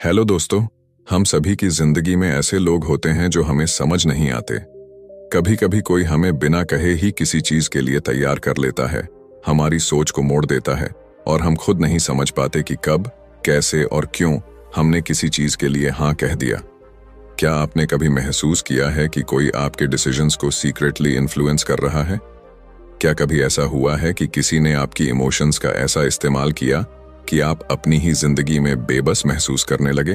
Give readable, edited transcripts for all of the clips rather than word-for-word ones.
Hello दोस्तों, हम सभी की जिंदगी में ऐसे लोग होते हैं जो हमें समझ नहीं आते। कभी कभी कोई हमें बिना कहे ही किसी चीज के लिए तैयार कर लेता है, हमारी सोच को मोड़ देता है और हम खुद नहीं समझ पाते कि कब, कैसे और क्यों हमने किसी चीज के लिए हाँ कह दिया। क्या आपने कभी महसूस किया है कि कोई आपके डिसीजंस को सीक्रेटली इन्फ्लुएंस कर रहा है? क्या कभी ऐसा हुआ है कि किसी ने आपकी इमोशंस का ऐसा इस्तेमाल किया कि आप अपनी ही जिंदगी में बेबस महसूस करने लगे?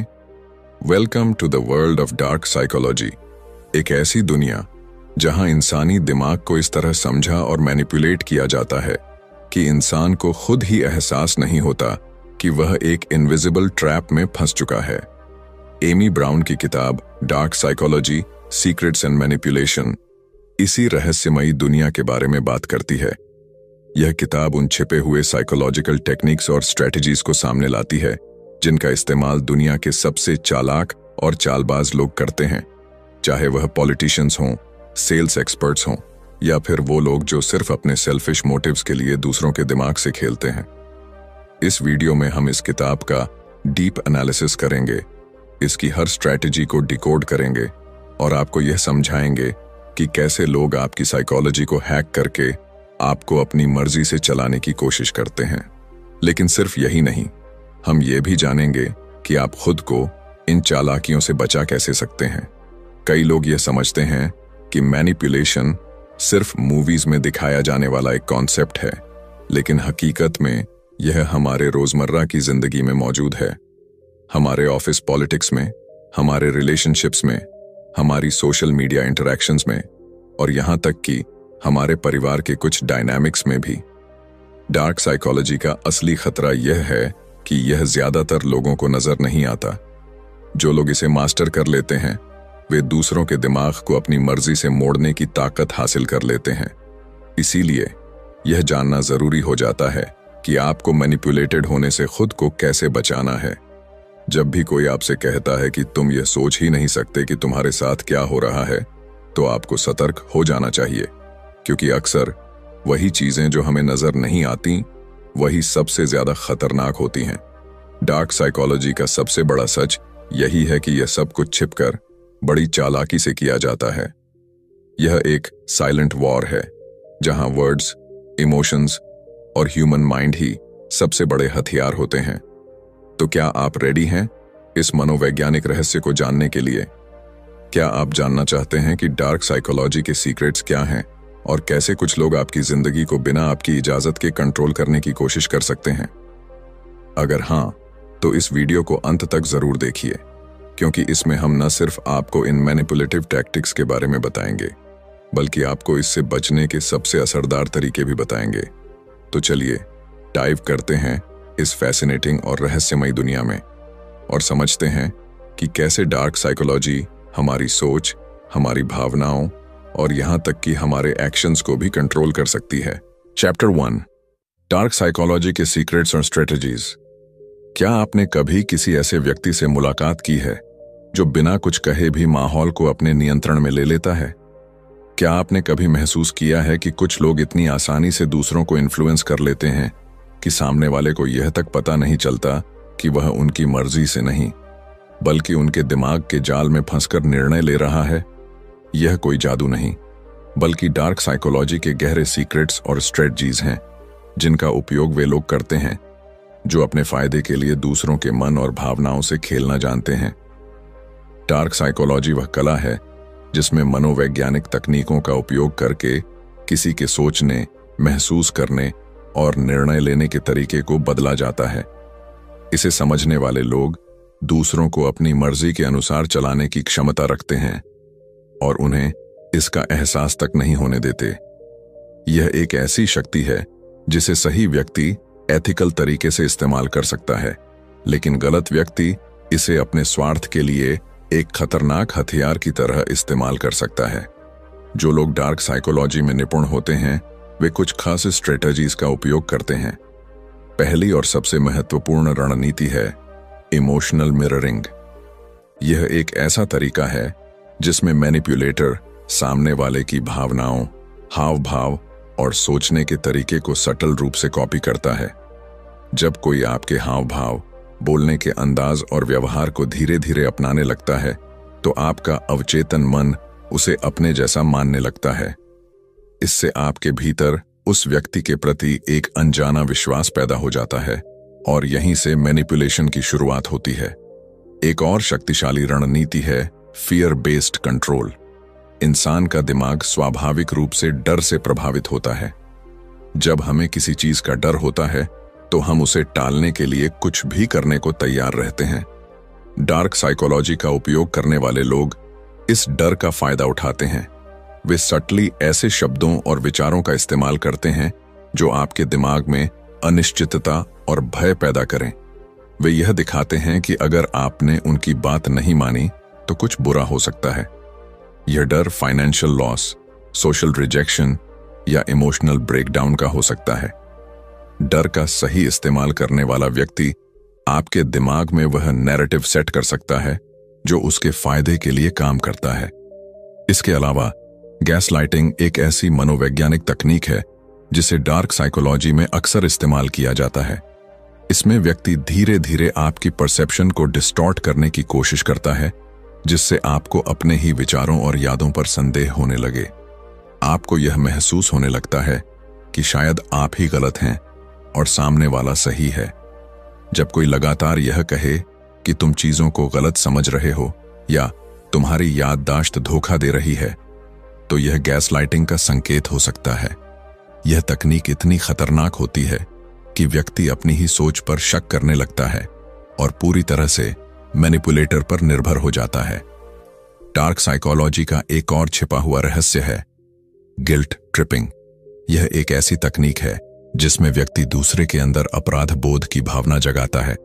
Welcome to the world of dark psychology, एक ऐसी दुनिया जहां इंसानी दिमाग को इस तरह समझा और मैनिपुलेट किया जाता है कि इंसान को खुद ही एहसास नहीं होता कि वह एक इनविजिबल ट्रैप में फंस चुका है। एमी ब्राउन की किताब dark psychology, secrets and manipulation इसी रहस्यमयी दुनिया के बारे में बात करती है। यह किताब उन छिपे हुए साइकोलॉजिकल टेक्निक्स और स्ट्रेटजीज को सामने लाती है जिनका इस्तेमाल दुनिया के सबसे चालाक और चालबाज लोग करते हैं, चाहे वह पॉलिटिशियंस हों, सेल्स एक्सपर्ट्स हों या फिर वो लोग जो सिर्फ अपने सेल्फिश मोटिव्स के लिए दूसरों के दिमाग से खेलते हैं। इस वीडियो में हम इस किताब का डीप एनालिसिस करेंगे, इसकी हर स्ट्रैटेजी को डिकोड करेंगे और आपको यह समझाएंगे कि कैसे लोग आपकी साइकोलॉजी को हैक करके आपको अपनी मर्जी से चलाने की कोशिश करते हैं। लेकिन सिर्फ यही नहीं, हम ये भी जानेंगे कि आप खुद को इन चालाकियों से बचा कैसे सकते हैं। कई लोग ये समझते हैं कि मैनिपुलेशन सिर्फ मूवीज में दिखाया जाने वाला एक कॉन्सेप्ट है, लेकिन हकीकत में यह हमारे रोजमर्रा की जिंदगी में मौजूद है। हमारे ऑफिस पॉलिटिक्स में, हमारे रिलेशनशिप्स में, हमारी सोशल मीडिया इंटरैक्शंस में और यहां तक कि हमारे परिवार के कुछ डायनामिक्स में भी। डार्क साइकोलॉजी का असली खतरा यह है कि यह ज्यादातर लोगों को नजर नहीं आता। जो लोग इसे मास्टर कर लेते हैं वे दूसरों के दिमाग को अपनी मर्जी से मोड़ने की ताकत हासिल कर लेते हैं। इसीलिए यह जानना जरूरी हो जाता है कि आपको मैनिपुलेटेड होने से खुद को कैसे बचाना है। जब भी कोई आपसे कहता है कि तुम यह सोच ही नहीं सकते कि तुम्हारे साथ क्या हो रहा है, तो आपको सतर्क हो जाना चाहिए, क्योंकि अक्सर वही चीजें जो हमें नजर नहीं आती वही सबसे ज्यादा खतरनाक होती हैं। डार्क साइकोलॉजी का सबसे बड़ा सच यही है कि यह सब कुछ छिपकर बड़ी चालाकी से किया जाता है। यह एक साइलेंट वॉर है जहां वर्ड्स, इमोशंस और ह्यूमन माइंड ही सबसे बड़े हथियार होते हैं। तो क्या आप रेडी हैं इस मनोवैज्ञानिक रहस्य को जानने के लिए? क्या आप जानना चाहते हैं कि डार्क साइकोलॉजी के सीक्रेट्स क्या हैं और कैसे कुछ लोग आपकी जिंदगी को बिना आपकी इजाजत के कंट्रोल करने की कोशिश कर सकते हैं? अगर हां, तो इस वीडियो को अंत तक जरूर देखिए, क्योंकि इसमें हम न सिर्फ आपको इन मैनिपुलेटिव टैक्टिक्स के बारे में बताएंगे, बल्कि आपको इससे बचने के सबसे असरदार तरीके भी बताएंगे। तो चलिए डाइव करते हैं इस फैसिनेटिंग और रहस्यमयी दुनिया में और समझते हैं कि कैसे डार्क साइकोलॉजी हमारी सोच, हमारी भावनाओं और यहां तक कि हमारे एक्शंस को भी कंट्रोल कर सकती है। चैप्टर 1, डार्क साइकोलॉजी के सीक्रेट्स और स्ट्रेटजीज। क्या आपने कभी किसी ऐसे व्यक्ति से मुलाकात की है जो बिना कुछ कहे भी माहौल को अपने नियंत्रण में ले लेता है? क्या आपने कभी महसूस किया है कि कुछ लोग इतनी आसानी से दूसरों को इन्फ्लुएंस कर लेते हैं कि सामने वाले को यह तक पता नहीं चलता कि वह उनकी मर्जी से नहीं, बल्कि उनके दिमाग के जाल में फंसकर निर्णय ले रहा है? यह कोई जादू नहीं, बल्कि डार्क साइकोलॉजी के गहरे सीक्रेट्स और स्ट्रेटजीज हैं जिनका उपयोग वे लोग करते हैं जो अपने फायदे के लिए दूसरों के मन और भावनाओं से खेलना जानते हैं। डार्क साइकोलॉजी वह कला है जिसमें मनोवैज्ञानिक तकनीकों का उपयोग करके किसी के सोचने, महसूस करने और निर्णय लेने के तरीके को बदला जाता है। इसे समझने वाले लोग दूसरों को अपनी मर्जी के अनुसार चलाने की क्षमता रखते हैं और उन्हें इसका एहसास तक नहीं होने देते। यह एक ऐसी शक्ति है जिसे सही व्यक्ति एथिकल तरीके से इस्तेमाल कर सकता है, लेकिन गलत व्यक्ति इसे अपने स्वार्थ के लिए एक खतरनाक हथियार की तरह इस्तेमाल कर सकता है। जो लोग डार्क साइकोलॉजी में निपुण होते हैं वे कुछ खास स्ट्रेटजीज का उपयोग करते हैं। पहली और सबसे महत्वपूर्ण रणनीति है इमोशनल मिररिंग। यह एक ऐसा तरीका है जिसमें मैनिपुलेटर सामने वाले की भावनाओं, हाव भाव और सोचने के तरीके को सटल रूप से कॉपी करता है। जब कोई आपके हाव भाव बोलने के अंदाज और व्यवहार को धीरे धीरे अपनाने लगता है, तो आपका अवचेतन मन उसे अपने जैसा मानने लगता है। इससे आपके भीतर उस व्यक्ति के प्रति एक अनजाना विश्वास पैदा हो जाता है और यहीं से मैनिपुलेशन की शुरुआत होती है। एक और शक्तिशाली रणनीति है फियर बेस्ड कंट्रोल। इंसान का दिमाग स्वाभाविक रूप से डर से प्रभावित होता है। जब हमें किसी चीज का डर होता है तो हम उसे टालने के लिए कुछ भी करने को तैयार रहते हैं। डार्क साइकोलॉजी का उपयोग करने वाले लोग इस डर का फायदा उठाते हैं। वे सटली ऐसे शब्दों और विचारों का इस्तेमाल करते हैं जो आपके दिमाग में अनिश्चितता और भय पैदा करें। वे यह दिखाते हैं कि अगर आपने उनकी बात नहीं मानी तो कुछ बुरा हो सकता है। यह डर फाइनेंशियल लॉस, सोशल रिजेक्शन या इमोशनल ब्रेकडाउन का हो सकता है। डर का सही इस्तेमाल करने वाला व्यक्ति आपके दिमाग में वह नैरेटिव सेट कर सकता है जो उसके फायदे के लिए काम करता है। इसके अलावा गैसलाइटिंग एक ऐसी मनोवैज्ञानिक तकनीक है जिसे डार्क साइकोलॉजी में अक्सर इस्तेमाल किया जाता है। इसमें व्यक्ति धीरे धीरे आपकी परसेप्शन को डिस्टॉर्ट करने की कोशिश करता है, जिससे आपको अपने ही विचारों और यादों पर संदेह होने लगे। आपको यह महसूस होने लगता है कि शायद आप ही गलत हैं और सामने वाला सही है। जब कोई लगातार यह कहे कि तुम चीजों को गलत समझ रहे हो या तुम्हारी याददाश्त धोखा दे रही है, तो यह गैसलाइटिंग का संकेत हो सकता है। यह तकनीक इतनी खतरनाक होती है कि व्यक्ति अपनी ही सोच पर शक करने लगता है और पूरी तरह से मैनिपुलेटर पर निर्भर हो जाता है। डार्क साइकोलॉजी का एक और छिपा हुआ रहस्य है गिल्ट ट्रिपिंग। यह एक ऐसी तकनीक है जिसमें व्यक्ति दूसरे के अंदर अपराध बोध की भावना जगाता है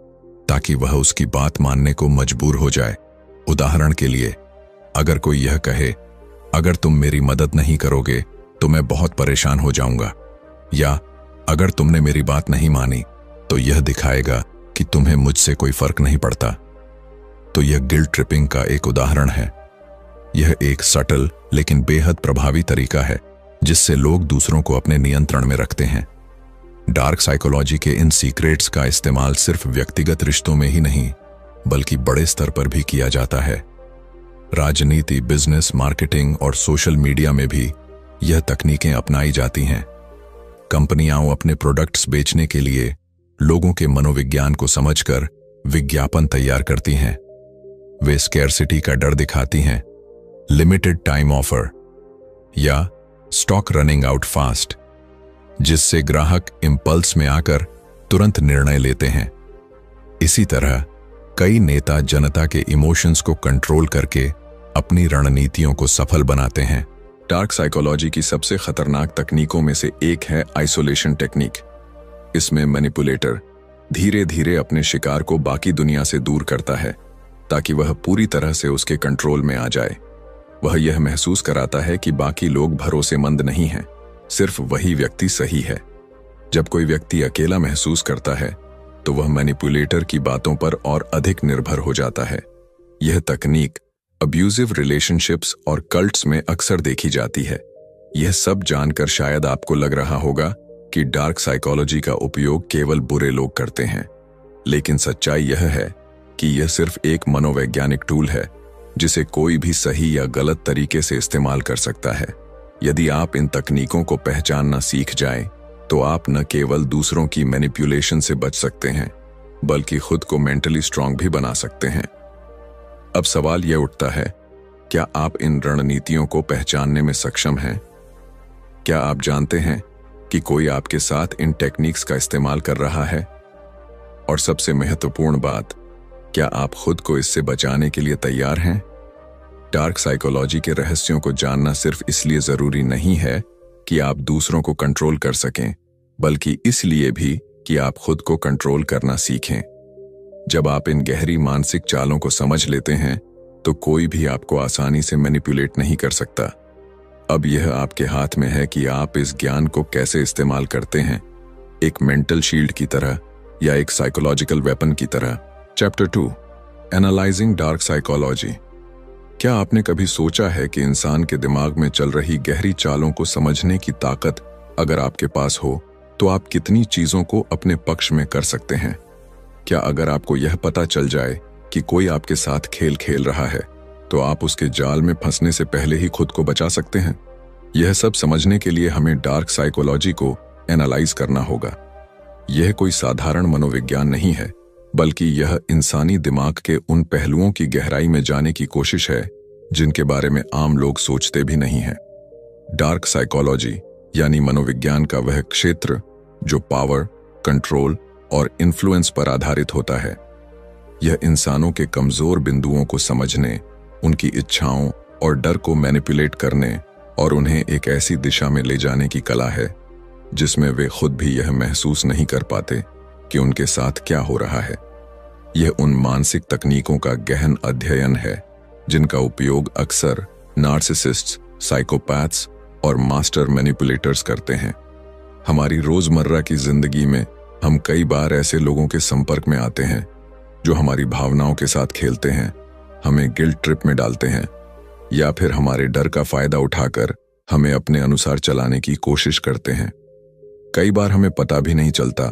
ताकि वह उसकी बात मानने को मजबूर हो जाए। उदाहरण के लिए, अगर कोई यह कहे, अगर तुम मेरी मदद नहीं करोगे तो मैं बहुत परेशान हो जाऊंगा, या अगर तुमने मेरी बात नहीं मानी तो यह दिखाएगा कि तुम्हें मुझसे कोई फर्क नहीं पड़ता, तो यह गिल्ट ट्रिपिंग का एक उदाहरण है। यह एक सटल लेकिन बेहद प्रभावी तरीका है जिससे लोग दूसरों को अपने नियंत्रण में रखते हैं। डार्क साइकोलॉजी के इन सीक्रेट्स का इस्तेमाल सिर्फ व्यक्तिगत रिश्तों में ही नहीं बल्कि बड़े स्तर पर भी किया जाता है। राजनीति, बिजनेस, मार्केटिंग और सोशल मीडिया में भी यह तकनीकें अपनाई जाती हैं। कंपनियां अपने प्रोडक्ट्स बेचने के लिए लोगों के मनोविज्ञान को समझकर विज्ञापन तैयार करती हैं। वे स्कैरसिटी का डर दिखाती हैं, लिमिटेड टाइम ऑफर या स्टॉक रनिंग आउट फास्ट, जिससे ग्राहक इंपल्स में आकर तुरंत निर्णय लेते हैं। इसी तरह कई नेता जनता के इमोशंस को कंट्रोल करके अपनी रणनीतियों को सफल बनाते हैं। डार्क साइकोलॉजी की सबसे खतरनाक तकनीकों में से एक है आइसोलेशन टेक्निक। इसमें मैनिपुलेटर धीरे धीरे अपने शिकार को बाकी दुनिया से दूर करता है ताकि वह पूरी तरह से उसके कंट्रोल में आ जाए। वह यह महसूस कराता है कि बाकी लोग भरोसेमंद नहीं हैं, सिर्फ वही व्यक्ति सही है। जब कोई व्यक्ति अकेला महसूस करता है तो वह मैनिपुलेटर की बातों पर और अधिक निर्भर हो जाता है। यह तकनीक अब्यूजिव रिलेशनशिप्स और कल्ट्स में अक्सर देखी जाती है। यह सब जानकर शायद आपको लग रहा होगा कि डार्क साइकोलॉजी का उपयोग केवल बुरे लोग करते हैं, लेकिन सच्चाई यह है कि यह सिर्फ एक मनोवैज्ञानिक टूल है जिसे कोई भी सही या गलत तरीके से इस्तेमाल कर सकता है। यदि आप इन तकनीकों को पहचानना सीख जाएं, तो आप न केवल दूसरों की मैनिपुलेशन से बच सकते हैं बल्कि खुद को मेंटली स्ट्रांग भी बना सकते हैं। अब सवाल यह उठता है, क्या आप इन रणनीतियों को पहचानने में सक्षम हैं? क्या आप जानते हैं कि कोई आपके साथ इन टेक्निक्स का इस्तेमाल कर रहा है? और सबसे महत्वपूर्ण बात, क्या आप खुद को इससे बचाने के लिए तैयार हैं? डार्क साइकोलॉजी के रहस्यों को जानना सिर्फ इसलिए जरूरी नहीं है कि आप दूसरों को कंट्रोल कर सकें, बल्कि इसलिए भी कि आप खुद को कंट्रोल करना सीखें। जब आप इन गहरी मानसिक चालों को समझ लेते हैं, तो कोई भी आपको आसानी से मैनिपुलेट नहीं कर सकता। अब यह आपके हाथ में है कि आप इस ज्ञान को कैसे इस्तेमाल करते हैं, एक मेंटल शील्ड की तरह या एक साइकोलॉजिकल वेपन की तरह। Chapter 2, analysing dark psychology. क्या आपने कभी सोचा है कि इंसान के दिमाग में चल रही गहरी चालों को समझने की ताकत अगर आपके पास हो तो आप कितनी चीजों को अपने पक्ष में कर सकते हैं? क्या अगर आपको यह पता चल जाए कि कोई आपके साथ खेल खेल रहा है तो आप उसके जाल में फंसने से पहले ही खुद को बचा सकते हैं? यह सब समझने के लिए हमें डार्क साइकोलॉजी को एनालाइज करना होगा। यह कोई साधारण मनोविज्ञान नहीं है, बल्कि यह इंसानी दिमाग के उन पहलुओं की गहराई में जाने की कोशिश है जिनके बारे में आम लोग सोचते भी नहीं हैं। डार्क साइकोलॉजी यानी मनोविज्ञान का वह क्षेत्र जो पावर, कंट्रोल और इन्फ्लुएंस पर आधारित होता है। यह इंसानों के कमजोर बिंदुओं को समझने, उनकी इच्छाओं और डर को मैनिपुलेट करने और उन्हें एक ऐसी दिशा में ले जाने की कला है जिसमें वे खुद भी यह महसूस नहीं कर पाते कि उनके साथ क्या हो रहा है। यह उन मानसिक तकनीकों का गहन अध्ययन है जिनका उपयोग अक्सर नार्सिसिस्ट्स, साइकोपैथ्स और मास्टर मैनिपुलेटर्स करते हैं। हमारी रोजमर्रा की जिंदगी में हम कई बार ऐसे लोगों के संपर्क में आते हैं जो हमारी भावनाओं के साथ खेलते हैं, हमें गिल्ट ट्रिप में डालते हैं या फिर हमारे डर का फायदा उठाकर हमें अपने अनुसार चलाने की कोशिश करते हैं। कई बार हमें पता भी नहीं चलता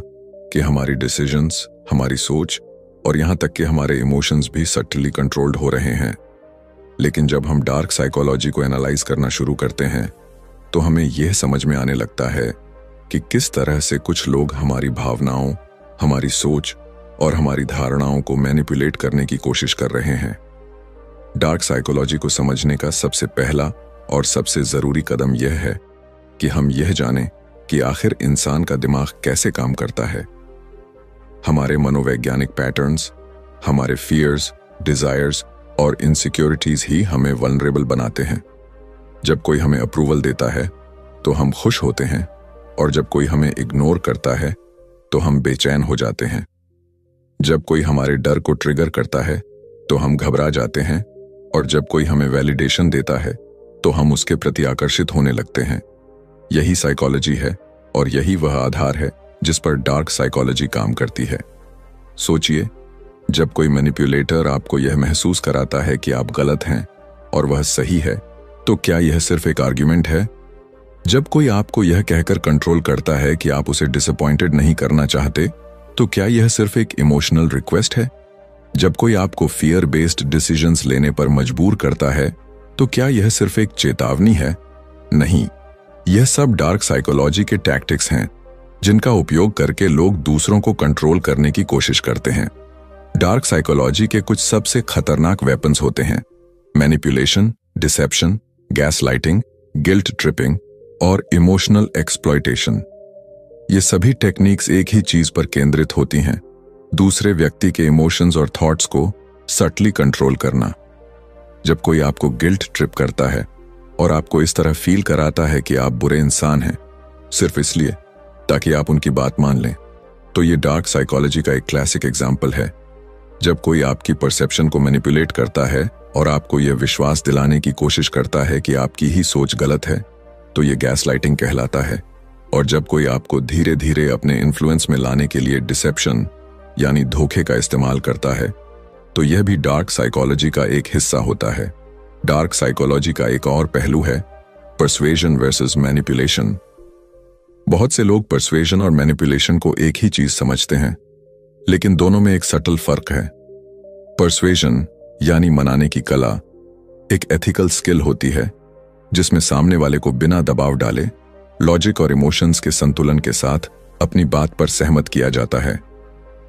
कि हमारी डिसीजंस, हमारी सोच और यहां तक कि हमारे इमोशंस भी सटली कंट्रोल्ड हो रहे हैं। लेकिन जब हम डार्क साइकोलॉजी को एनालाइज करना शुरू करते हैं तो हमें यह समझ में आने लगता है कि किस तरह से कुछ लोग हमारी भावनाओं, हमारी सोच और हमारी धारणाओं को मैनिपुलेट करने की कोशिश कर रहे हैं। डार्क साइकोलॉजी को समझने का सबसे पहला और सबसे जरूरी कदम यह है कि हम यह जानें कि आखिर इंसान का दिमाग कैसे काम करता है। हमारे मनोवैज्ञानिक पैटर्न्स, हमारे फियर्स, डिजायर्स और इनसिक्योरिटीज ही हमें वल्नरेबल बनाते हैं। जब कोई हमें अप्रूवल देता है तो हम खुश होते हैं और जब कोई हमें इग्नोर करता है तो हम बेचैन हो जाते हैं। जब कोई हमारे डर को ट्रिगर करता है तो हम घबरा जाते हैं और जब कोई हमें वैलिडेशन देता है तो हम उसके प्रति आकर्षित होने लगते हैं। यही साइकोलॉजी है और यही वह आधार है जिस पर डार्क साइकोलॉजी काम करती है। सोचिए, जब कोई मैनिपुलेटर आपको यह महसूस कराता है कि आप गलत हैं और वह सही है, तो क्या यह सिर्फ एक आर्ग्यूमेंट है? जब कोई आपको यह कहकर कंट्रोल करता है कि आप उसे डिसअपॉइंटेड नहीं करना चाहते, तो क्या यह सिर्फ एक इमोशनल रिक्वेस्ट है? जब कोई आपको फियर बेस्ड डिसीजंस लेने पर मजबूर करता है, तो क्या यह सिर्फ एक चेतावनी है? नहीं, यह सब डार्क साइकोलॉजी के टैक्टिक्स हैं जिनका उपयोग करके लोग दूसरों को कंट्रोल करने की कोशिश करते हैं। डार्क साइकोलॉजी के कुछ सबसे खतरनाक वेपन्स होते हैं: manipulation, deception, gaslighting, guilt tripping और इमोशनल एक्सप्लॉयटेशन। ये सभी टेक्निक्स एक ही चीज पर केंद्रित होती हैं: दूसरे व्यक्ति के इमोशंस और थॉट्स को सटली कंट्रोल करना। जब कोई आपको गिल्ट ट्रिप करता है और आपको इस तरह फील कराता है कि आप बुरे इंसान हैं सिर्फ इसलिए ताकि आप उनकी बात मान लें, तो ये डार्क साइकोलॉजी का एक क्लासिक एग्जाम्पल है। जब कोई आपकी परसेप्शन को मैनिपुलेट करता है और आपको यह विश्वास दिलाने की कोशिश करता है कि आपकी ही सोच गलत है, तो ये गैसलाइटिंग कहलाता है। और जब कोई आपको धीरे धीरे अपने इन्फ्लुएंस में लाने के लिए डिसेप्शन यानी धोखे का इस्तेमाल करता है, तो यह भी डार्क साइकोलॉजी का एक हिस्सा होता है। डार्क साइकोलॉजी का एक और पहलू है पर्सुएजन वर्सेस मैनिपुलेशन। बहुत से लोग पर्सुएजन और मैनिपुलेशन को एक ही चीज समझते हैं, लेकिन दोनों में एक सटल फर्क है। पर्सुएजन यानी मनाने की कला एक एथिकल स्किल होती है जिसमें सामने वाले को बिना दबाव डाले लॉजिक और इमोशंस के संतुलन के साथ अपनी बात पर सहमत किया जाता है।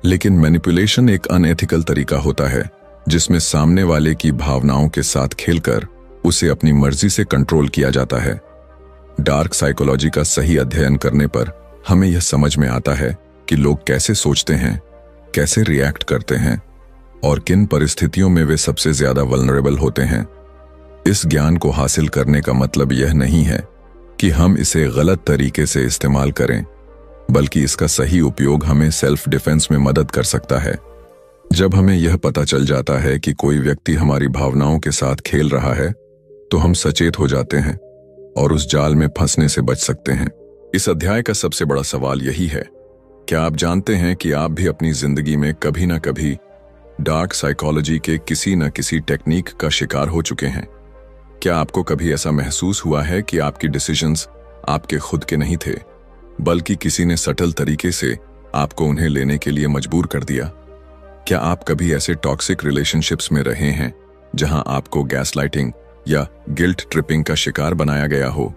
लेकिन मैनिपुलेशन एक अनएथिकल तरीका होता है जिसमें सामने वाले की भावनाओं के साथ खेलकर उसे अपनी मर्जी से कंट्रोल किया जाता है। डार्क साइकोलॉजी का सही अध्ययन करने पर हमें यह समझ में आता है कि लोग कैसे सोचते हैं, कैसे रिएक्ट करते हैं और किन परिस्थितियों में वे सबसे ज्यादा वल्नरेबल होते हैं। इस ज्ञान को हासिल करने का मतलब यह नहीं है कि हम इसे गलत तरीके से इस्तेमाल करें, बल्कि इसका सही उपयोग हमें सेल्फ डिफेंस में मदद कर सकता है। जब हमें यह पता चल जाता है कि कोई व्यक्ति हमारी भावनाओं के साथ खेल रहा है, तो हम सचेत हो जाते हैं और उस जाल में फंसने से बच सकते हैं। इस अध्याय का सबसे बड़ा सवाल यही है, क्या आप जानते हैं कि आप भी अपनी जिंदगी में कभी ना कभी डार्क साइकोलॉजी के किसी न किसी टेक्निक का शिकार हो चुके हैं? क्या आपको कभी ऐसा महसूस हुआ है कि आपकी डिसीजंस आपके खुद के नहीं थे, बल्कि किसी ने सटल तरीके से आपको उन्हें लेने के लिए मजबूर कर दिया? क्या आप कभी ऐसे टॉक्सिक रिलेशनशिप्स में रहे हैं जहां आपको गैसलाइटिंग या गिल्ट ट्रिपिंग का शिकार बनाया गया हो?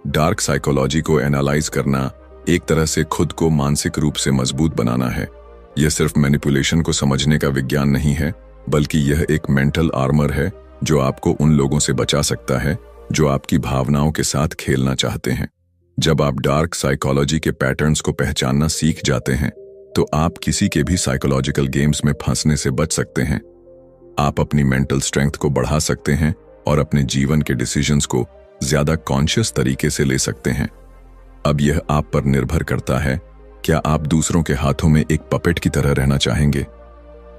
डार्क साइकोलॉजी को एनालाइज करना एक तरह से खुद को मानसिक रूप से मजबूत बनाना है। यह सिर्फ मैनिपुलेशन को समझने का विज्ञान नहीं है, बल्कि यह एक मेंटल आर्मर है जो आपको उन लोगों से बचा सकता है जो आपकी भावनाओं के साथ खेलना चाहते हैं। जब आप डार्क साइकोलॉजी के पैटर्न्स को पहचानना सीख जाते हैं तो आप किसी के भी साइकोलॉजिकल गेम्स में फंसने से बच सकते हैं। आप अपनी मेंटल स्ट्रेंथ को बढ़ा सकते हैं और अपने जीवन के डिसीजंस को ज्यादा कॉन्शियस तरीके से ले सकते हैं। अब यह आप पर निर्भर करता है, क्या आप दूसरों के हाथों में एक पपेट की तरह रहना चाहेंगे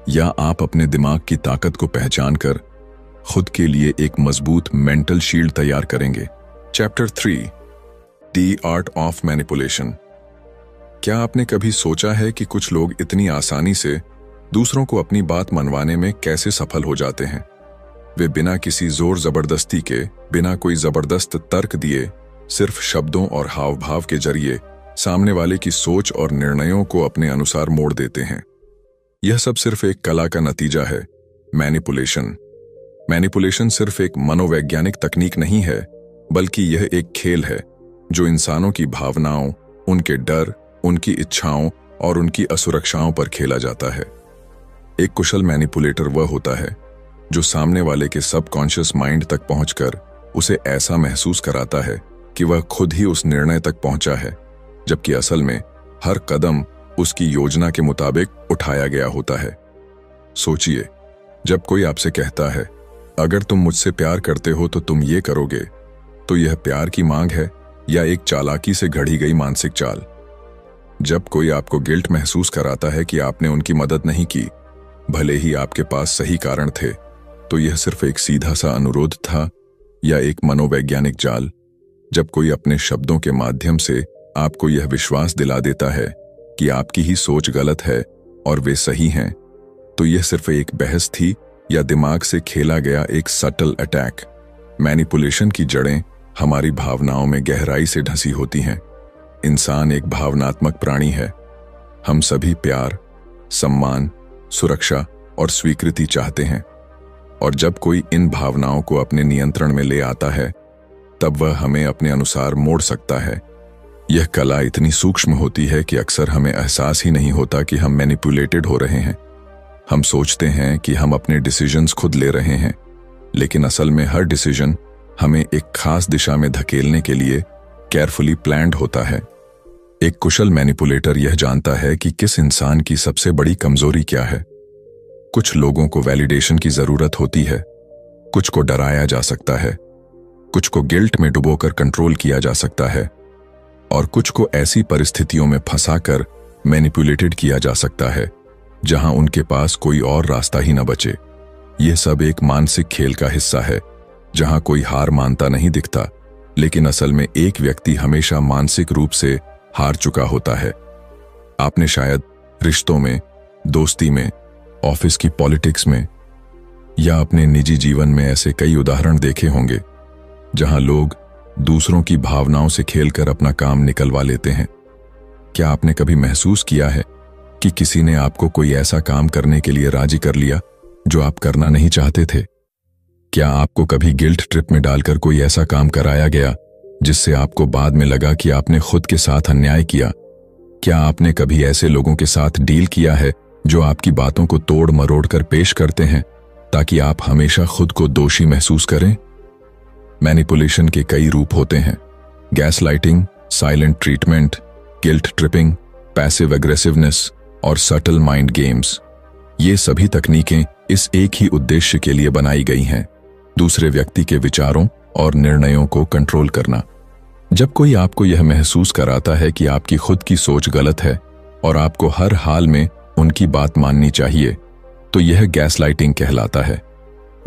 या आप अपने दिमाग की ताकत को पहचान कर खुद के लिए एक मजबूत मेंटल शील्ड तैयार करेंगे। Chapter 3, the art of manipulation. क्या आपने कभी सोचा है कि कुछ लोग इतनी आसानी से दूसरों को अपनी बात मनवाने में कैसे सफल हो जाते हैं? वे बिना किसी जोर जबरदस्ती के, बिना कोई जबरदस्त तर्क दिए, सिर्फ शब्दों और हाव भाव के जरिए सामने वाले की सोच और निर्णयों को अपने अनुसार मोड़ देते हैं। यह सब सिर्फ एक कला का नतीजा है, मैनिपुलेशन। मैनिपुलेशन सिर्फ एक मनोवैज्ञानिक तकनीक नहीं है, बल्कि यह एक खेल है जो इंसानों की भावनाओं, उनके डर, उनकी इच्छाओं और उनकी असुरक्षाओं पर खेला जाता है। एक कुशल मैनिपुलेटर वह होता है जो सामने वाले के सबकॉन्शियस माइंड तक पहुंचकर उसे ऐसा महसूस कराता है कि वह खुद ही उस निर्णय तक पहुंचा है, जबकि असल में हर कदम उसकी योजना के मुताबिक उठाया गया होता है। सोचिए, जब कोई आपसे कहता है, अगर तुम मुझसे प्यार करते हो तो तुम ये करोगे, तो यह प्यार की मांग है या एक चालाकी से घड़ी गई मानसिक चाल? जब कोई आपको गिल्ट महसूस कराता है कि आपने उनकी मदद नहीं की, भले ही आपके पास सही कारण थे, तो यह सिर्फ एक सीधा सा अनुरोध था या एक मनोवैज्ञानिक जाल? जब कोई अपने शब्दों के माध्यम से आपको यह विश्वास दिला देता है कि आपकी ही सोच गलत है और वे सही हैं, तो यह सिर्फ एक बहस थी या दिमाग से खेला गया एक सटल अटैक? मैनिपुलेशन की जड़ें हमारी भावनाओं में गहराई से ढसी होती हैं। इंसान एक भावनात्मक प्राणी है। हम सभी प्यार, सम्मान, सुरक्षा और स्वीकृति चाहते हैं, और जब कोई इन भावनाओं को अपने नियंत्रण में ले आता है, तब वह हमें अपने अनुसार मोड़ सकता है। यह कला इतनी सूक्ष्म होती है कि अक्सर हमें एहसास ही नहीं होता कि हम मैनिपुलेटेड हो रहे हैं। हम सोचते हैं कि हम अपने डिसीजंस खुद ले रहे हैं, लेकिन असल में हर डिसीजन हमें एक खास दिशा में धकेलने के लिए केयरफुली प्लान्ड होता है। एक कुशल मैनिपुलेटर यह जानता है कि किस इंसान की सबसे बड़ी कमजोरी क्या है। कुछ लोगों को वैलिडेशन की जरूरत होती है, कुछ को डराया जा सकता है, कुछ को गिल्ट में डुबोकर कंट्रोल किया जा सकता है, और कुछ को ऐसी परिस्थितियों में फंसाकर मैनिपुलेटेड किया जा सकता है जहां उनके पास कोई और रास्ता ही न बचे। यह सब एक मानसिक खेल का हिस्सा है जहां कोई हार मानता नहीं दिखता, लेकिन असल में एक व्यक्ति हमेशा मानसिक रूप से हार चुका होता है। आपने शायद रिश्तों में, दोस्ती में, ऑफिस की पॉलिटिक्स में या अपने निजी जीवन में ऐसे कई उदाहरण देखे होंगे जहां लोग दूसरों की भावनाओं से खेलकर अपना काम निकलवा लेते हैं। क्या आपने कभी महसूस किया है कि किसी ने आपको कोई ऐसा काम करने के लिए राजी कर लिया जो आप करना नहीं चाहते थे? क्या आपको कभी गिल्ट ट्रिप में डालकर कोई ऐसा काम कराया गया जिससे आपको बाद में लगा कि आपने खुद के साथ अन्याय किया? क्या आपने कभी ऐसे लोगों के साथ डील किया है जो आपकी बातों को तोड़ मरोड़ कर पेश करते हैं ताकि आप हमेशा खुद को दोषी महसूस करें? मैनिपुलेशन के कई रूप होते हैं: gaslighting, silent treatment, guilt tripping, passive aggressiveness और सटल माइंड गेम्स। ये सभी तकनीकें इस एक ही उद्देश्य के लिए बनाई गई हैं, दूसरे व्यक्ति के विचारों और निर्णयों को कंट्रोल करना। जब कोई आपको यह महसूस कराता है कि आपकी खुद की सोच गलत है और आपको हर हाल में उनकी बात माननी चाहिए, तो यह गैसलाइटिंग कहलाता है।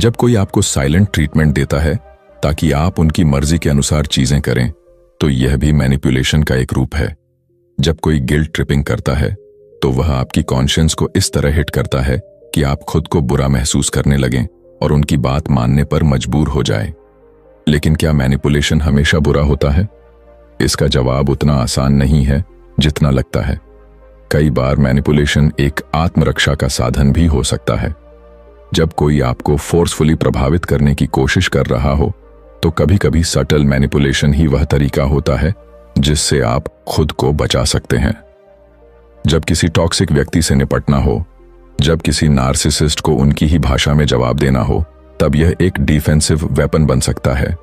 जब कोई आपको साइलेंट ट्रीटमेंट देता है ताकि आप उनकी मर्जी के अनुसार चीजें करें, तो यह भी मैनिपुलेशन का एक रूप है। जब कोई गिल्ट ट्रिपिंग करता है, तो वह आपकी कॉन्शियंस को इस तरह हिट करता है कि आप खुद को बुरा महसूस करने लगें और उनकी बात मानने पर मजबूर हो जाएं। लेकिन क्या मैनिपुलेशन हमेशा बुरा होता है? इसका जवाब उतना आसान नहीं है जितना लगता है। कई बार मैनिपुलेशन एक आत्मरक्षा का साधन भी हो सकता है। जब कोई आपको फोर्सफुली प्रभावित करने की कोशिश कर रहा हो तो कभी कभी सटल मैनिपुलेशन ही वह तरीका होता है जिससे आप खुद को बचा सकते हैं। जब किसी टॉक्सिक व्यक्ति से निपटना हो, जब किसी नार्सिसिस्ट को उनकी ही भाषा में जवाब देना हो, तब यह एक डिफेंसिव वेपन बन सकता है।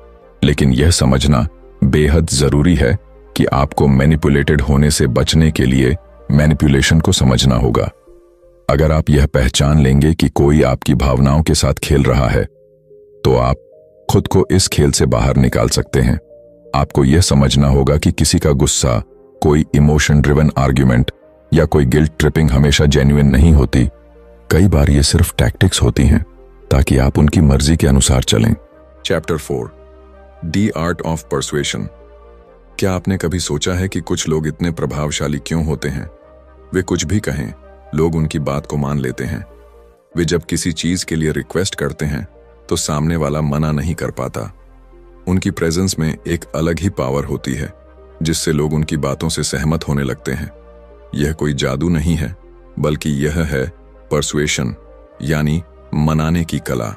लेकिन यह समझना बेहद जरूरी है कि आपको मैनिपुलेटेड होने से बचने के लिए मैनिपुलेशन को समझना होगा। अगर आप यह पहचान लेंगे कि कोई आपकी भावनाओं के साथ खेल रहा है, तो आप खुद को इस खेल से बाहर निकाल सकते हैं। आपको यह समझना होगा कि किसी का गुस्सा, कोई इमोशन ड्रिवन आर्ग्यूमेंट या कोई गिल्ट ट्रिपिंग हमेशा जेन्युइन नहीं होती। कई बार ये सिर्फ टैक्टिक्स होती हैं ताकि आप उनकी मर्जी के अनुसार चलें। Chapter 4, the art of persuasion. क्या आपने कभी सोचा है कि कुछ लोग इतने प्रभावशाली क्यों होते हैं? वे कुछ भी कहें, लोग उनकी बात को मान लेते हैं। वे जब किसी चीज के लिए रिक्वेस्ट करते हैं तो सामने वाला मना नहीं कर पाता। उनकी प्रेजेंस में एक अलग ही पावर होती है जिससे लोग उनकी बातों से सहमत होने लगते हैं। यह कोई जादू नहीं है, बल्कि यह है परसुएशन, यानी मनाने की कला।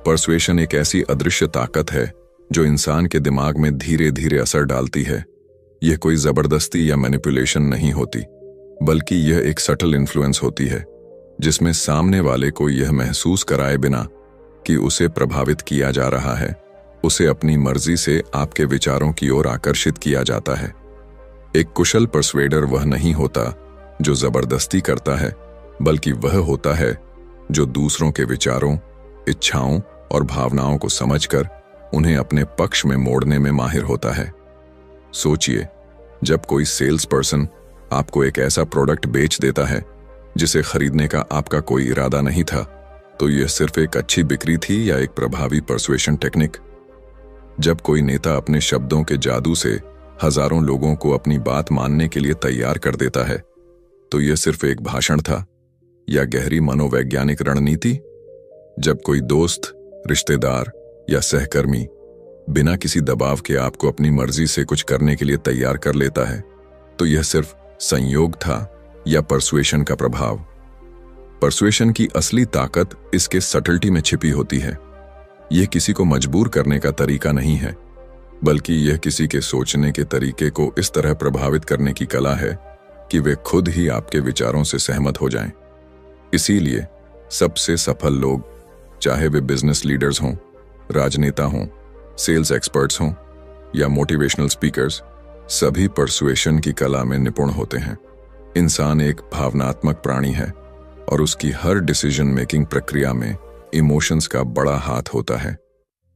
परसुएशन एक ऐसी अदृश्य ताकत है जो इंसान के दिमाग में धीरे धीरे असर डालती है। यह कोई जबरदस्ती या मैनिपुलेशन नहीं होती, बल्कि यह एक सटल इन्फ्लुएंस होती है जिसमें सामने वाले को यह महसूस कराए बिना कि उसे प्रभावित किया जा रहा है, उसे अपनी मर्जी से आपके विचारों की ओर आकर्षित किया जाता है। एक कुशल परसुएडर वह नहीं होता जो जबरदस्ती करता है, बल्कि वह होता है जो दूसरों के विचारों, इच्छाओं और भावनाओं को समझकर उन्हें अपने पक्ष में मोड़ने में माहिर होता है। सोचिए, जब कोई सेल्स पर्सन आपको एक ऐसा प्रोडक्ट बेच देता है जिसे खरीदने का आपका कोई इरादा नहीं था, तो यह सिर्फ एक अच्छी बिक्री थी या एक प्रभावी परसुएशन टेक्निक? जब कोई नेता अपने शब्दों के जादू से हजारों लोगों को अपनी बात मानने के लिए तैयार कर देता है, तो यह सिर्फ एक भाषण था या गहरी मनोवैज्ञानिक रणनीति? जब कोई दोस्त, रिश्तेदार या सहकर्मी बिना किसी दबाव के आपको अपनी मर्जी से कुछ करने के लिए तैयार कर लेता है, तो यह सिर्फ संयोग था या परसुएशन का प्रभाव? परसुएशन की असली ताकत इसके सटलिटी में छिपी होती है। यह किसी को मजबूर करने का तरीका नहीं है, बल्कि यह किसी के सोचने के तरीके को इस तरह प्रभावित करने की कला है कि वे खुद ही आपके विचारों से सहमत हो जाएं। इसीलिए सबसे सफल लोग, चाहे वे बिजनेस लीडर्स हों, राजनेता हों, सेल्स एक्सपर्ट्स हों या मोटिवेशनल स्पीकर्स, सभी परसुएशन की कला में निपुण होते हैं। इंसान एक भावनात्मक प्राणी है और उसकी हर डिसीजन मेकिंग प्रक्रिया में इमोशंस का बड़ा हाथ होता है।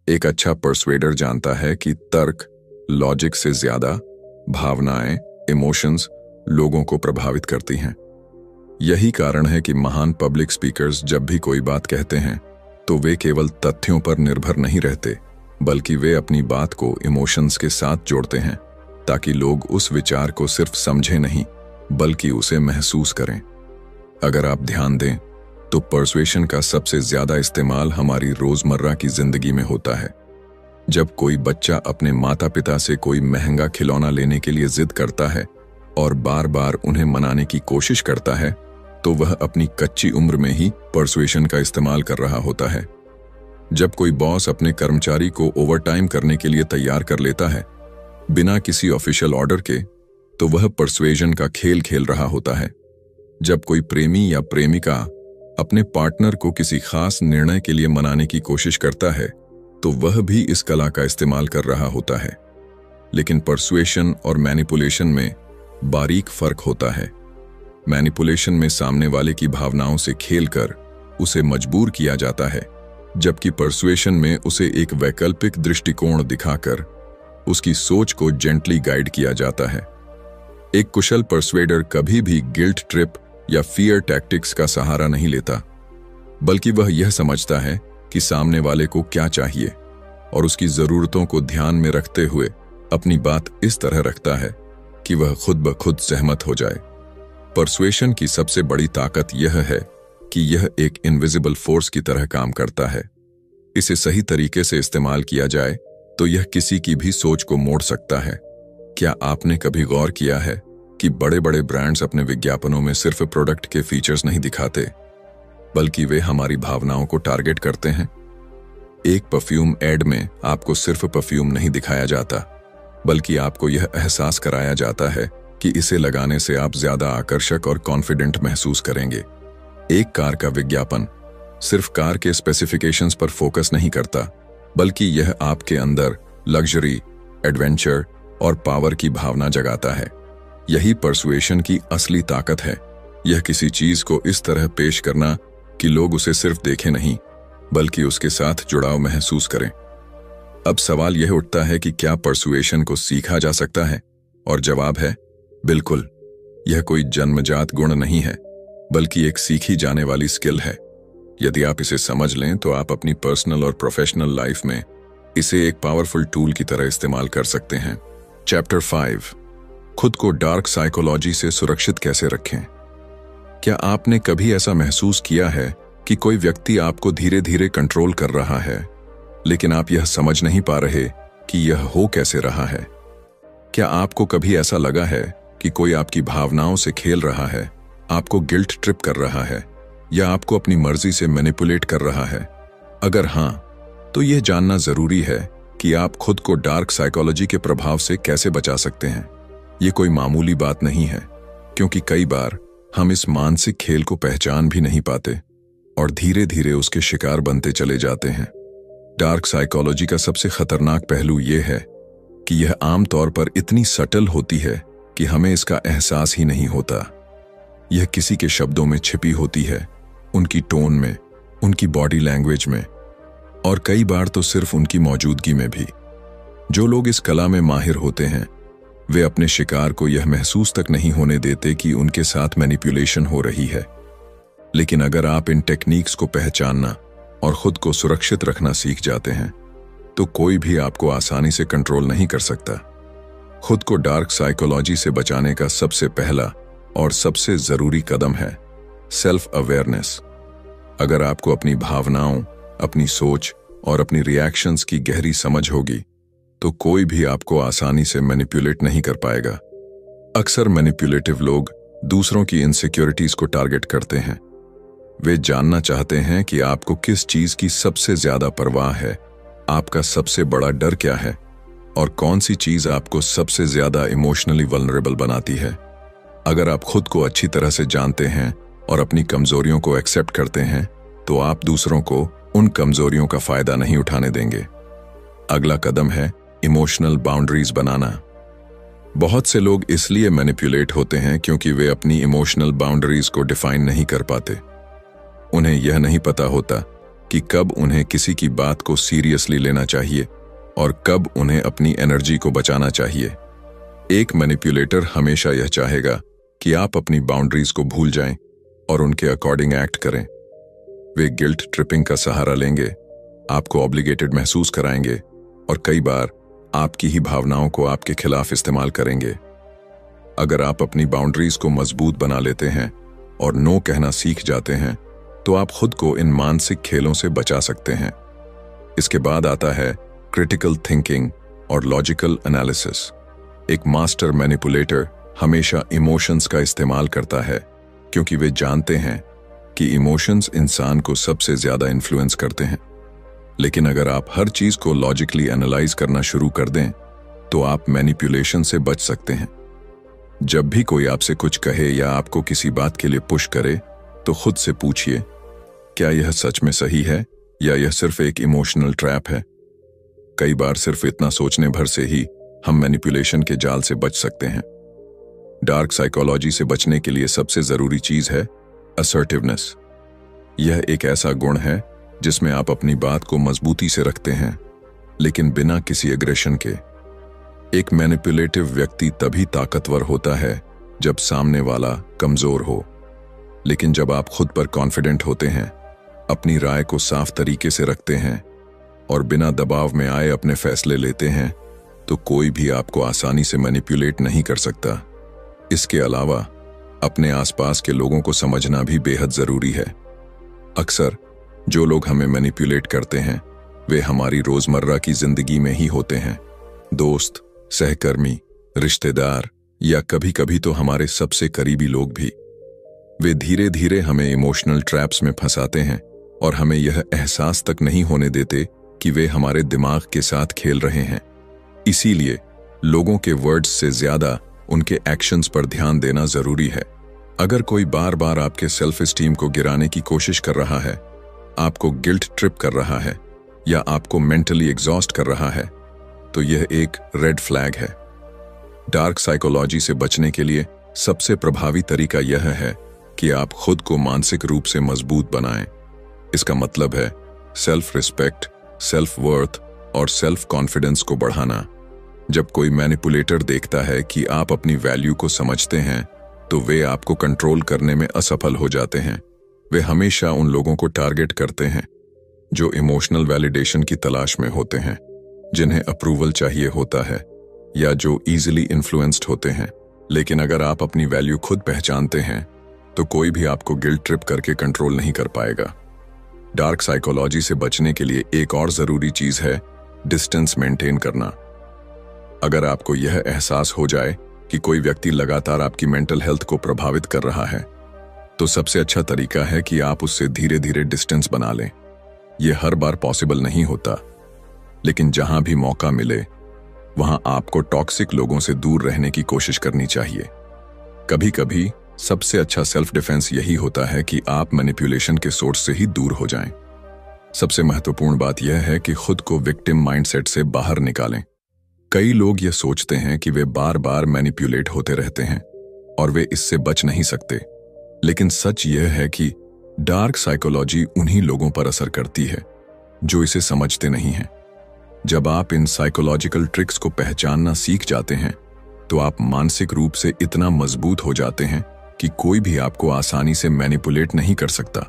एक अच्छा परसुएडर जानता है कि तर्क, लॉजिक से ज्यादा भावनाएं, इमोशंस लोगों को प्रभावित करती हैं। यही कारण है कि महान पब्लिक स्पीकर्स जब भी कोई बात कहते हैं तो वे केवल तथ्यों पर निर्भर नहीं रहते, बल्कि वे अपनी बात को इमोशंस के साथ जोड़ते हैं ताकि लोग उस विचार को सिर्फ समझें नहीं, बल्कि उसे महसूस करें। अगर आप ध्यान दें तो परसुएशन का सबसे ज्यादा इस्तेमाल हमारी रोजमर्रा की जिंदगी में होता है। जब कोई बच्चा अपने माता पिता से कोई महंगा खिलौना लेने के लिए जिद करता है और बार बार उन्हें मनाने की कोशिश करता है, तो वह अपनी कच्ची उम्र में ही परसुएशन का इस्तेमाल कर रहा होता है। जब कोई बॉस अपने कर्मचारी को ओवरटाइम करने के लिए तैयार कर लेता है बिना किसी ऑफिशियल ऑर्डर के, तो वह परसुएशन का खेल खेल रहा होता है। जब कोई प्रेमी या प्रेमिका अपने पार्टनर को किसी खास निर्णय के लिए मनाने की कोशिश करता है, तो वह भी इस कला का इस्तेमाल कर रहा होता है। लेकिन परसुएशन और मैनिपुलेशन में बारीक फर्क होता है। मैनिपुलेशन में सामने वाले की भावनाओं से खेलकर उसे मजबूर किया जाता है, जबकि परसुएशन में उसे एक वैकल्पिक दृष्टिकोण दिखाकर उसकी सोच को जेंटली गाइड किया जाता है। एक कुशल परसुएडर कभी भी गिल्ट ट्रिप या फियर टैक्टिक्स का सहारा नहीं लेता, बल्कि वह यह समझता है कि सामने वाले को क्या चाहिए और उसकी जरूरतों को ध्यान में रखते हुए अपनी बात इस तरह रखता है कि वह खुद ब खुद सहमत हो जाए। परसुएशन की सबसे बड़ी ताकत यह है कि यह एक इनविजिबल फोर्स की तरह काम करता है। इसे सही तरीके से इस्तेमाल किया जाए तो यह किसी की भी सोच को मोड़ सकता है। क्या आपने कभी गौर किया है कि बड़े बड़े ब्रांड्स अपने विज्ञापनों में सिर्फ प्रोडक्ट के फीचर्स नहीं दिखाते, बल्कि वे हमारी भावनाओं को टारगेट करते हैं। एक परफ्यूम एड में आपको सिर्फ परफ्यूम नहीं दिखाया जाता, बल्कि आपको यह एहसास कराया जाता है कि इसे लगाने से आप ज्यादा आकर्षक और कॉन्फिडेंट महसूस करेंगे। एक कार का विज्ञापन सिर्फ कार के स्पेसिफिकेशंस पर फोकस नहीं करता, बल्कि यह आपके अंदर लग्जरी, एडवेंचर और पावर की भावना जगाता है। यही पर्सुएशन की असली ताकत है। यह किसी चीज को इस तरह पेश करना कि लोग उसे सिर्फ देखें नहीं, बल्कि उसके साथ जुड़ाव महसूस करें। अब सवाल यह उठता है कि क्या पर्सुएशन को सीखा जा सकता है? और जवाब है बिल्कुल। यह कोई जन्मजात गुण नहीं है, बल्कि एक सीखी जाने वाली स्किल है। यदि आप इसे समझ लें तो आप अपनी पर्सनल और प्रोफेशनल लाइफ में इसे एक पावरफुल टूल की तरह इस्तेमाल कर सकते हैं। चैप्टर 5, खुद को डार्क साइकोलॉजी से सुरक्षित कैसे रखें। क्या आपने कभी ऐसा महसूस किया है कि कोई व्यक्ति आपको धीरे धीरे कंट्रोल कर रहा है, लेकिन आप यह समझ नहीं पा रहे कि यह हो कैसे रहा है? क्या आपको कभी ऐसा लगा है कि कोई आपकी भावनाओं से खेल रहा है, आपको गिल्ट ट्रिप कर रहा है, या आपको अपनी मर्जी से मैनिपुलेट कर रहा है? अगर हां, तो यह जानना जरूरी है कि आप खुद को डार्क साइकोलॉजी के प्रभाव से कैसे बचा सकते हैं। यह कोई मामूली बात नहीं है, क्योंकि कई बार हम इस मानसिक खेल को पहचान भी नहीं पाते और धीरे धीरे उसके शिकार बनते चले जाते हैं। डार्क साइकोलॉजी का सबसे खतरनाक पहलू यह है कि यह आमतौर पर इतनी सटल होती है कि हमें इसका एहसास ही नहीं होता। यह किसी के शब्दों में छिपी होती है, उनकी टोन में, उनकी बॉडी लैंग्वेज में, और कई बार तो सिर्फ उनकी मौजूदगी में भी। जो लोग इस कला में माहिर होते हैं, वे अपने शिकार को यह महसूस तक नहीं होने देते कि उनके साथ मैनिपुलेशन हो रही है। लेकिन अगर आप इन टेक्निक्स को पहचानना और खुद को सुरक्षित रखना सीख जाते हैं, तो कोई भी आपको आसानी से कंट्रोल नहीं कर सकता। खुद को डार्क साइकोलॉजी से बचाने का सबसे पहला और सबसे जरूरी कदम है सेल्फ अवेयरनेस। अगर आपको अपनी भावनाओं, अपनी सोच और अपनी रिएक्शंस की गहरी समझ होगी, तो कोई भी आपको आसानी से मैनिपुलेट नहीं कर पाएगा। अक्सर मैनिपुलेटिव लोग दूसरों की इनसिक्योरिटीज को टारगेट करते हैं। वे जानना चाहते हैं कि आपको किस चीज की सबसे ज्यादा परवाह है, आपका सबसे बड़ा डर क्या है, और कौन सी चीज आपको सबसे ज्यादा इमोशनली वल्नरेबल बनाती है। अगर आप खुद को अच्छी तरह से जानते हैं और अपनी कमजोरियों को एक्सेप्ट करते हैं, तो आप दूसरों को उन कमजोरियों का फायदा नहीं उठाने देंगे। अगला कदम है इमोशनल बाउंड्रीज बनाना। बहुत से लोग इसलिए मैनिपुलेट होते हैं क्योंकि वे अपनी इमोशनल बाउंड्रीज को डिफाइन नहीं कर पाते। उन्हें यह नहीं पता होता कि कब उन्हें किसी की बात को सीरियसली लेना चाहिए और कब उन्हें अपनी एनर्जी को बचाना चाहिए। एक मैनिपुलेटर हमेशा यह चाहेगा कि आप अपनी बाउंड्रीज को भूल जाएं और उनके अकॉर्डिंग एक्ट करें। वे गिल्ट ट्रिपिंग का सहारा लेंगे, आपको ऑब्लिगेटेड महसूस कराएंगे और कई बार आपकी ही भावनाओं को आपके खिलाफ इस्तेमाल करेंगे। अगर आप अपनी बाउंड्रीज को मजबूत बना लेते हैं और नो कहना सीख जाते हैं, तो आप खुद को इन मानसिक खेलों से बचा सकते हैं। इसके बाद आता है क्रिटिकल थिंकिंग और लॉजिकल एनालिसिस। एक मास्टर मैनिपुलेटर हमेशा इमोशंस का इस्तेमाल करता है, क्योंकि वे जानते हैं कि इमोशंस इंसान को सबसे ज्यादा इन्फ्लुएंस करते हैं। लेकिन अगर आप हर चीज को लॉजिकली एनालाइज करना शुरू कर दें, तो आप मैनिपुलेशन से बच सकते हैं। जब भी कोई आपसे कुछ कहे या आपको किसी बात के लिए पुश करे, तो खुद से पूछिए, क्या यह सच में सही है या यह सिर्फ एक इमोशनल ट्रैप है? कई बार सिर्फ इतना सोचने भर से ही हम मैनिपुलेशन के जाल से बच सकते हैं। डार्क साइकोलॉजी से बचने के लिए सबसे जरूरी चीज है असर्टिवनेस। यह एक ऐसा गुण है जिसमें आप अपनी बात को मजबूती से रखते हैं, लेकिन बिना किसी एग्रेशन के। एक मैनिपुलेटिव व्यक्ति तभी ताकतवर होता है जब सामने वाला कमजोर हो। लेकिन जब आप खुद पर कॉन्फिडेंट होते हैं, अपनी राय को साफ तरीके से रखते हैं और बिना दबाव में आए अपने फैसले लेते हैं, तो कोई भी आपको आसानी से मैनिपुलेट नहीं कर सकता। इसके अलावा अपने आसपास के लोगों को समझना भी बेहद जरूरी है। अक्सर जो लोग हमें मैनिपुलेट करते हैं, वे हमारी रोजमर्रा की जिंदगी में ही होते हैं। दोस्त, सहकर्मी, रिश्तेदार या कभी कभी तो हमारे सबसे करीबी लोग भी। वे धीरे धीरे हमें इमोशनल ट्रैप्स में फंसाते हैं और हमें यह एहसास तक नहीं होने देते कि वे हमारे दिमाग के साथ खेल रहे हैं। इसीलिए लोगों के वर्ड्स से ज्यादा उनके एक्शंस पर ध्यान देना जरूरी है। अगर कोई बार बार आपके सेल्फ एस्टीम को गिराने की कोशिश कर रहा है, आपको गिल्ट ट्रिप कर रहा है या आपको मेंटली एग्जॉस्ट कर रहा है, तो यह एक रेड फ्लैग है। डार्क साइकोलॉजी से बचने के लिए सबसे प्रभावी तरीका यह है कि आप खुद को मानसिक रूप से मजबूत बनाएं। इसका मतलब है सेल्फ रिस्पेक्ट, सेल्फ वर्थ और सेल्फ कॉन्फिडेंस को बढ़ाना। जब कोई मैनिपुलेटर देखता है कि आप अपनी वैल्यू को समझते हैं, तो वे आपको कंट्रोल करने में असफल हो जाते हैं। वे हमेशा उन लोगों को टारगेट करते हैं जो इमोशनल वैलिडेशन की तलाश में होते हैं, जिन्हें अप्रूवल चाहिए होता है या जो इजीली इन्फ्लुएंस्ड होते हैं। लेकिन अगर आप अपनी वैल्यू खुद पहचानते हैं, तो कोई भी आपको गिल्ट ट्रिप करके कंट्रोल नहीं कर पाएगा। डार्क साइकोलॉजी से बचने के लिए एक और जरूरी चीज है डिस्टेंस मेंटेन करना। अगर आपको यह एहसास हो जाए कि कोई व्यक्ति लगातार आपकी मेंटल हेल्थ को प्रभावित कर रहा है, तो सबसे अच्छा तरीका है कि आप उससे धीरे धीरे डिस्टेंस बना लें। यह हर बार पॉसिबल नहीं होता, लेकिन जहां भी मौका मिले वहां आपको टॉक्सिक लोगों से दूर रहने की कोशिश करनी चाहिए। कभी कभी सबसे अच्छा सेल्फ डिफेंस यही होता है कि आप मैनिपुलेशन के सोर्स से ही दूर हो जाएं। सबसे महत्वपूर्ण बात यह है कि खुद को विक्टिम माइंडसेट से बाहर निकालें। कई लोग यह सोचते हैं कि वे बार बार मैनिपुलेट होते रहते हैं और वे इससे बच नहीं सकते, लेकिन सच यह है कि डार्क साइकोलॉजी उन्हीं लोगों पर असर करती है जो इसे समझते नहीं हैं। जब आप इन साइकोलॉजिकल ट्रिक्स को पहचानना सीख जाते हैं, तो आप मानसिक रूप से इतना मजबूत हो जाते हैं कि कोई भी आपको आसानी से मैनिपुलेट नहीं कर सकता।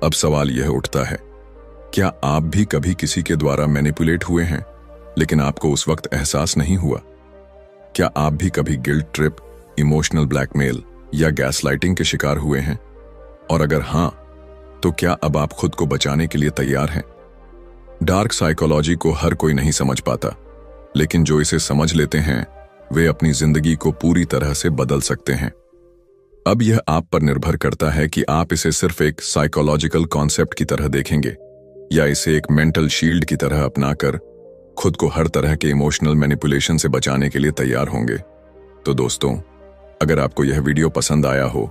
अब सवाल यह उठता है, क्या आप भी कभी किसी के द्वारा मैनिपुलेट हुए हैं, लेकिन आपको उस वक्त एहसास नहीं हुआ? क्या आप भी कभी गिल्ट ट्रिप, इमोशनल ब्लैकमेल या गैसलाइटिंग के शिकार हुए हैं? और अगर हां, तो क्या अब आप खुद को बचाने के लिए तैयार हैं? डार्क साइकोलॉजी को हर कोई नहीं समझ पाता, लेकिन जो इसे समझ लेते हैं, वे अपनी जिंदगी को पूरी तरह से बदल सकते हैं। अब यह आप पर निर्भर करता है कि आप इसे सिर्फ एक साइकोलॉजिकल कॉन्सेप्ट की तरह देखेंगे या इसे एक मेंटल शील्ड की तरह अपनाकर खुद को हर तरह के इमोशनल मैनिपुलेशन से बचाने के लिए तैयार होंगे। तो दोस्तों, अगर आपको यह वीडियो पसंद आया हो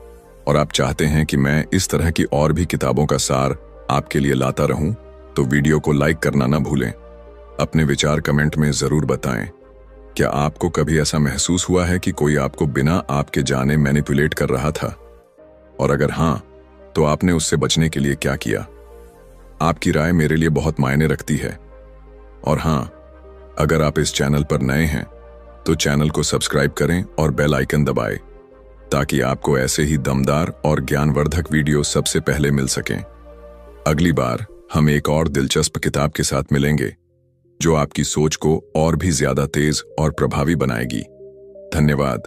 और आप चाहते हैं कि मैं इस तरह की और भी किताबों का सार आपके लिए लाता रहूं, तो वीडियो को लाइक करना ना भूलें। अपने विचार कमेंट में जरूर बताएं। क्या आपको कभी ऐसा महसूस हुआ है कि कोई आपको बिना आपके जाने मैनिपुलेट कर रहा था? और अगर हां, तो आपने उससे बचने के लिए क्या किया? आपकी राय मेरे लिए बहुत मायने रखती है। और हां, अगर आप इस चैनल पर नए हैं, तो चैनल को सब्सक्राइब करें और बेल आइकन दबाएं, ताकि आपको ऐसे ही दमदार और ज्ञानवर्धक वीडियो सबसे पहले मिल सकें। अगली बार हम एक और दिलचस्प किताब के साथ मिलेंगे, जो आपकी सोच को और भी ज्यादा तेज और प्रभावी बनाएगी। धन्यवाद।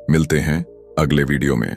मिलते हैं अगले वीडियो में।